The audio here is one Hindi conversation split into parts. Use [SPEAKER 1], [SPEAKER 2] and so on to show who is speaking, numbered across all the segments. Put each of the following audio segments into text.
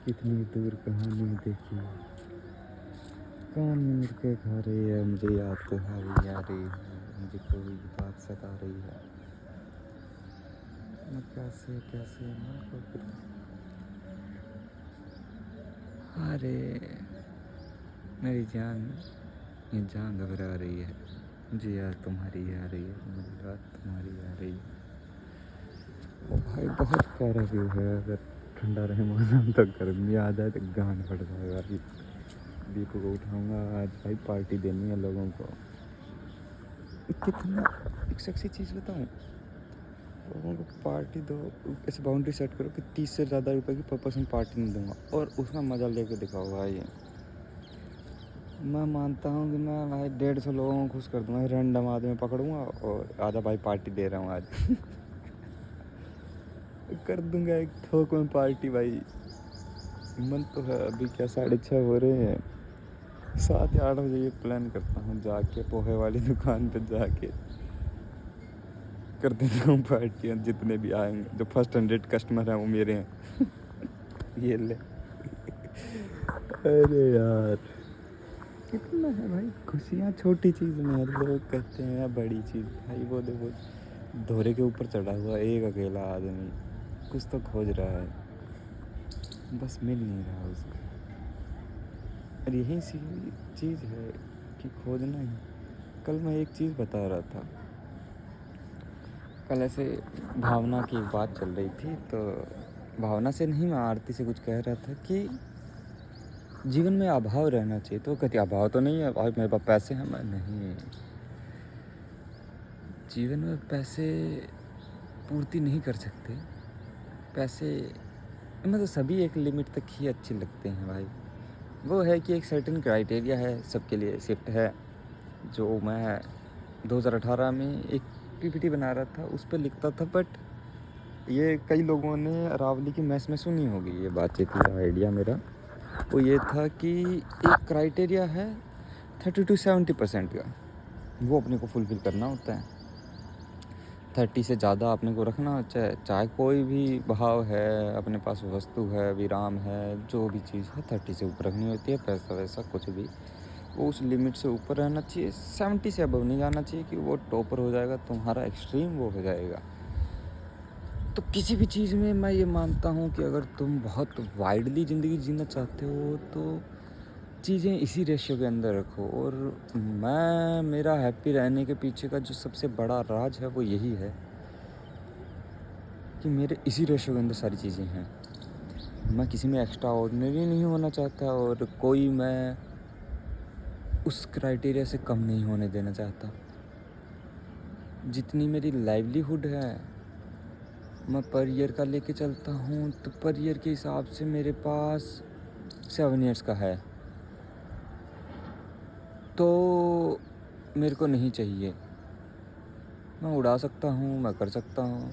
[SPEAKER 1] कितनी दूर कहानी देखी, कौन मिल के खा रही है, मुझे याद तो हारी आ रही है, मुझे कोई बात सता रही है। मैं कैसे कैसे मन को फिर, अरे मेरी जान, ये जान घबरा रही है, मुझे याद तुम्हारी आ रही है, मुझे याद तुम्हारी आ रही है। ओ भाई बहुत प्यारा व्यू है, अगर ठंडा रहे मौसम तो गर्मी आ जाए तो गांड फट जाएगा। दीपू को उठाऊंगा आज, भाई पार्टी देनी है लोगों को। कितना एक सेक्सी चीज़ बताऊं, लोगों को पार्टी दो, ऐसे बाउंड्री सेट करो कि 30 से ज़्यादा रुपए की पर पर्सन पार्टी नहीं दूंगा, और उसमें मज़ा लेके दिखाओ भाई। मैं मानता हूँ कि मैं भाई 150 लोगों को खुश कर दूंगा, रैंडम आदमी पकड़ूंगा और आधा भाई पार्टी दे रहा हूँ आज। कर दूंगा एक थोक में पार्टी भाई। मन तो है, अभी क्या 6:30 हो रहे हैं, 7 या 8 बजे ये प्लान करता हूँ, जाके पोहे वाली दुकान पे जाके कर देता हूँ पार्टियाँ। जितने भी आएंगे, जो फर्स्ट 100 कस्टमर हैं वो मेरे हैं। ये ले। अरे यार कितना है भाई, खुशियाँ छोटी चीज़ में है, लोग कहते हैं बड़ी चीज़। भाई वो देखो, धोरे के ऊपर चढ़ा हुआ एक अकेला आदमी कुछ तो खोज रहा है, बस मिल नहीं रहा उसको। और यही सी चीज़ है कि खोजना ही। कल मैं एक चीज़ बता रहा था, कल ऐसे भावना की एक बात चल रही थी, तो भावना से नहीं, मैं आरती से कुछ कह रहा था कि जीवन में अभाव रहना चाहिए। तो कहती अभाव तो नहीं है, और मेरे पास पैसे हैं। मैं नहीं, जीवन में पैसे पूर्ति नहीं कर सकते। पैसे मतलब सभी एक लिमिट तक ही अच्छे लगते हैं भाई। वो है कि एक सर्टेन क्राइटेरिया है सबके लिए, शिफ्ट है। जो मैं 2018 में एक पीपीटी बना रहा था, उस पर लिखता था, बट ये कई लोगों ने अरावली की मैस में सुनी होगी ये बातचीत। या आइडिया मेरा वो ये था कि एक क्राइटेरिया है 30 to 70% का, वो अपने को फुलफ़िल करना होता है। 30 से ज़्यादा अपने को रखना, चाहे कोई भी भाव है, अपने पास वस्तु है, विराम है, जो भी चीज़ है 30 से ऊपर रखनी होती है। पैसा वैसा कुछ भी वो उस लिमिट से ऊपर रहना चाहिए। 70 से अबव नहीं जाना चाहिए कि वो टॉपर हो जाएगा, तुम्हारा एक्सट्रीम वो हो जाएगा। तो किसी भी चीज़ में मैं ये मानता हूँ कि अगर तुम बहुत वाइडली ज़िंदगी जीना चाहते हो तो चीज़ें इसी रेशियो के अंदर रखो। और मेरा हैप्पी रहने के पीछे का जो सबसे बड़ा राज है वो यही है कि मेरे इसी रेशियो के अंदर सारी चीज़ें हैं। मैं किसी में एक्स्ट्रा ऑर्डिनरी नहीं होना चाहता, और कोई मैं उस क्राइटेरिया से कम नहीं होने देना चाहता। जितनी मेरी लाइवलीहुड है, मैं पर ईयर का लेके चलता हूँ, तो पर ईयर के हिसाब से मेरे पास 7 ईयर्स का है, तो मेरे को नहीं चाहिए। मैं उड़ा सकता हूँ, मैं कर सकता हूँ,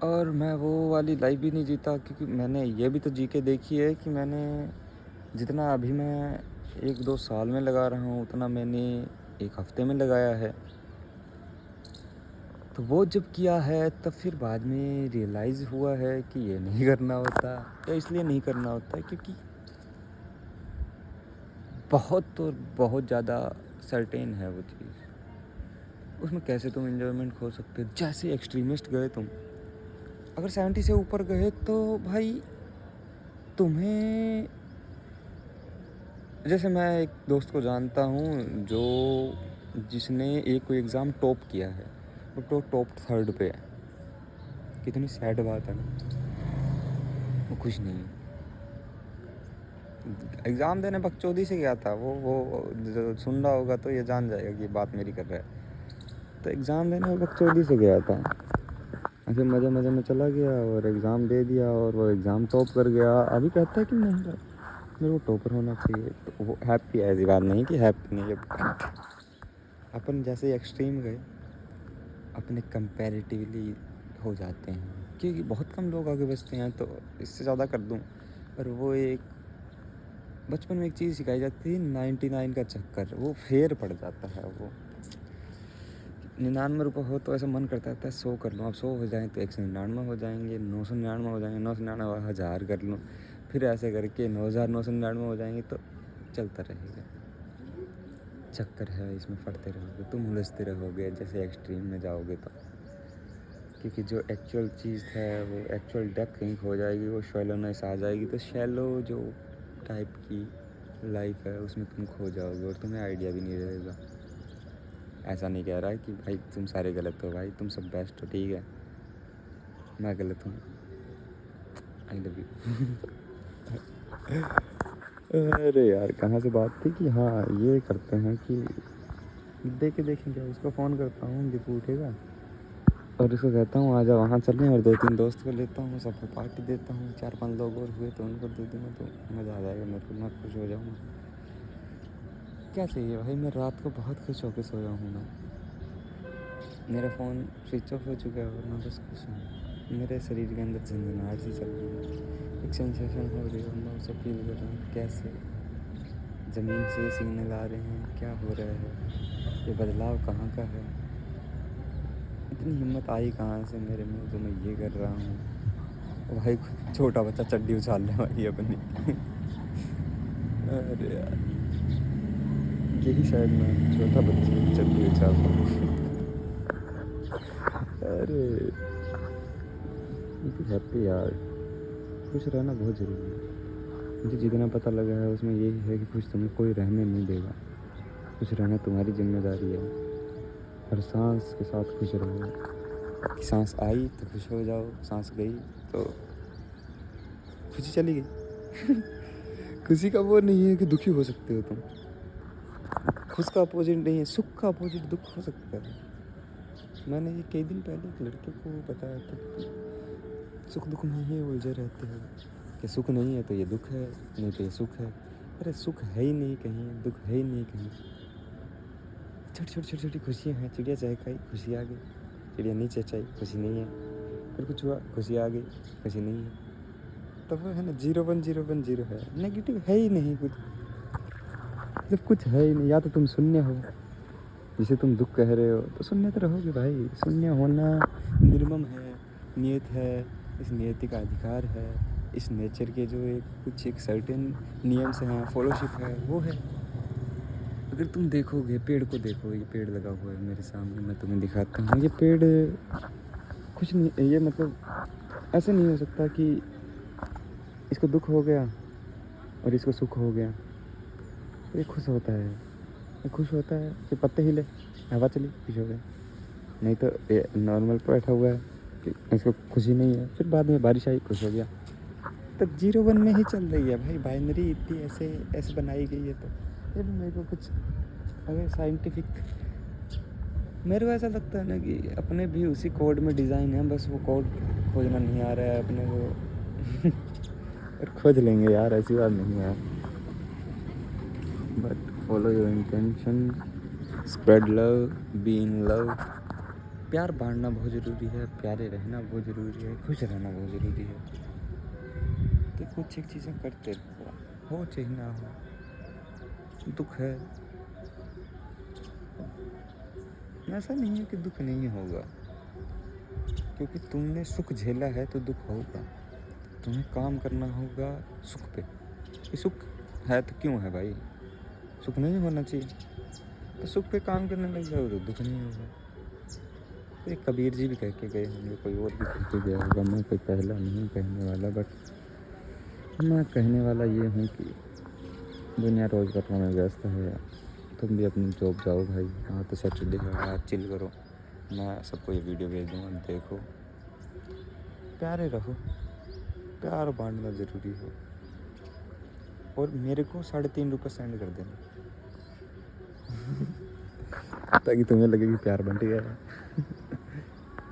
[SPEAKER 1] और मैं वो वाली लाइफ भी नहीं जीता, क्योंकि मैंने ये भी तो जी के देखी है कि मैंने जितना अभी मैं 1-2 साल में लगा रहा हूँ, उतना मैंने 1 हफ्ते में लगाया है। तो वो जब किया है तब फिर बाद में रियलाइज़ हुआ है कि ये नहीं करना होता, या इसलिए नहीं करना होता है क्योंकि बहुत और बहुत ज़्यादा सर्टेन है वो चीज़। उसमें कैसे तुम एन्जॉयमेंट खो सकते हो। जैसे एक्सट्रीमिस्ट गए तुम, अगर 70 से ऊपर गए तो भाई तुम्हें, जैसे मैं एक दोस्त को जानता हूँ जो जिसने एक कोई एग्ज़ाम टॉप किया है, बट वो टॉप 3rd पे है। कितनी सैड बात है ना, वो खुश नहीं है। एग्ज़ाम देने बकचोदी से गया था वो जो सुन रहा होगा तो ये जान जाएगा कि बात मेरी कर रहा है। तो एग्ज़ाम देने बकचोदी से गया था, ऐसे मज़े मज़े में चला गया और एग्ज़ाम दे दिया, और वो एग्ज़ाम टॉप कर गया। अभी कहता है कि नहीं मेरे को टॉपर होना चाहिए। तो वो हैप्पी है, ऐसी बात नहीं कि हैप्पी नहीं है। अपन जैसे एक्सट्रीम गए, अपने कंपैरेटिवली हो जाते हैं, क्योंकि बहुत कम लोग आगे बचते हैं। तो इससे ज़्यादा कर दूं, पर वो एक बचपन में एक चीज़ सिखाई जाती है, 99 का चक्कर, वो फेर पड़ जाता है। वो ₹99 हो तो ऐसा मन करता था 100 कर लूँ, अब 100 हो जाएँ तो 199 हो जाएंगे, 999 हो जाएंगे, 999 1000 कर लूँ, फिर ऐसे करके 9999 हो जाएंगे तो चलता रहेगा। चक्कर है इसमें, पढ़ते रहोगे तुम, उलझते रहोगे जैसे एक्सट्रीम में जाओगे तो, क्योंकि जो एक्चुअल चीज़ है वो एक्चुअल डेप्थ कहीं खो जाएगी, वो शैलोनेस आ जाएगी, तो शैलो जो टाइप की लाइफ है उसमें तुम खो जाओगे और तुम्हें आइडिया भी नहीं रहेगा। ऐसा नहीं कह रहा है कि भाई तुम सारे गलत हो, भाई तुम सब बेस्ट हो, ठीक है, मैं गलत हूँ, आई लव यू। अरे यार कहाँ से बात थी कि हाँ ये करते हैं कि देखेंगे, उसको फ़ोन करता हूँ, दीपू उठेगा और उसको कहता हूँ आजा वहाँ चलें, और 2-3 दोस्त को लेता हूँ, सबको पार्टी देता हूँ, 4-5 लोग और हुए तो उनको दे दूँगा, तो मज़ा आ जाएगा मेरे को, मैं खुश हो जाऊँगा। क्या चाहिए भाई, मैं रात को बहुत खुश होकर सोया हूँ मैं, मेरा फ़ोन स्विच ऑफ हो चुका है और मैं बस खुश हूँ, मेरे शरीर के अंदर झंझनाहट सी चल रही है, एक सेंसेशन हो रही है, मैं उसे फील कर रहा हूँ, कैसे ज़मीन से सिग्नल आ रहे हैं, क्या हो रहा है, ये बदलाव कहाँ का है, इतनी हिम्मत आई कहाँ से मेरे में जो मैं ये कर रहा हूँ। भाई छोटा बच्चा चड्डी उछाल रहा है भाई अपनी। अरे यार यही शायद मैं छोटा बच्चा चड्डी उछाल रहा हूँ। अरे हैप्पी यार, खुश रहना बहुत ज़रूरी है। मुझे जितना पता लगा है उसमें यही है कि खुश तुम्हें कोई रहने नहीं देगा, खुश रहना तुम्हारी जिम्मेदारी है। हर सांस के साथ खुश रहो, कि सांस आई तो खुश हो जाओ, सांस गई तो खुशी चली गई। खुशी का वो नहीं है कि दुखी हो सकते हो तुम, खुश का अपोजिट नहीं है, सुख का अपोजिट दुख हो सकता है। मैंने ये कई दिन पहले एक लड़के को बताया था कि सुख दुख में ही उलझे रहते हो, कि सुख नहीं है तो ये दुख है, नहीं तो ये सुख है। अरे सुख है ही नहीं कहीं, दुख है ही नहीं कहीं, छोटी छोटी खुशियाँ हैं। चिड़िया चहकाई, खुशी आ गई, चिड़िया नहीं चहचाई, खुशी नहीं है, फिर कुछ हुआ, खुशी आ गई, खुशी नहीं है। तो वो है ना 0 है, नेगेटिव है ही नहीं कुछ, जब कुछ है ही नहीं। या तो तुम शून्य हो, जिसे तुम दुख कह रहे हो, तो शून्य तो रहोगे भाई। शून्य होना निर्मम है, नियत है, इस नियति का अधिकार है, इस नेचर के जो एक सर्टेन नियम्स हैं, फॉलोशिप है, वो है। अगर तुम देखोगे पेड़ को, देखो ये पेड़ लगा हुआ है मेरे सामने, मैं तुम्हें दिखाता हूँ। ये पेड़ कुछ नहीं, ये मतलब ऐसे नहीं हो सकता कि इसको दुख हो गया और इसको सुख हो गया। ये खुश होता है, ये खुश होता है कि पत्ते हिले, हवा चली, खुश हो गया। नहीं तो ये नॉर्मल बैठा हुआ है कि इसको खुशी नहीं है, फिर बाद में बारिश आई, खुश हो गया। तो 0-1 में ही चल रही है भाई, बाइनरी इतनी ऐसे बनाई गई है। तो ये भी मेरे को कुछ अगर साइंटिफिक, मेरे को ऐसा लगता है ना कि अपने भी उसी कोड में डिज़ाइन है, बस वो कोड खोजना नहीं आ रहा है अपने को। और खोज लेंगे यार, ऐसी बात नहीं है। But follow your intention, spread love, be in love. प्यार बांटना बहुत ज़रूरी है, प्यारे रहना बहुत ज़रूरी है, खुश रहना बहुत ज़रूरी है। तो कुछ एक चीज़ें करते रहो, हो चाहे ना हो। दुख है, ऐसा नहीं है कि दुख नहीं होगा, क्योंकि तुमने सुख झेला है तो दुख होगा। तुम्हें काम करना होगा सुख पे। ये सुख है तो क्यों है भाई, सुख नहीं होना चाहिए, तो सुख पे काम करने लग जाओ तो दुख नहीं होगा। तो एक कबीर जी भी कह के गए होंगे, कोई और भी कह के गया होगा, मैं कोई पहला नहीं कहने वाला, बट मैं कहने वाला ये हूँ कि दुनिया रोज़गार में व्यस्त है, तुम भी अपनी जॉब जाओ भाई। हाँ तो सैटरडे है यार, चिल करो, मैं सबको ये वीडियो भेज दूँगा, देखो, प्यारे रहो, प्यार बांटना ज़रूरी हो। और मेरे को ₹3.5 सेंड कर देना। ताकि तुम्हें लगे कि प्यार बंट गया है।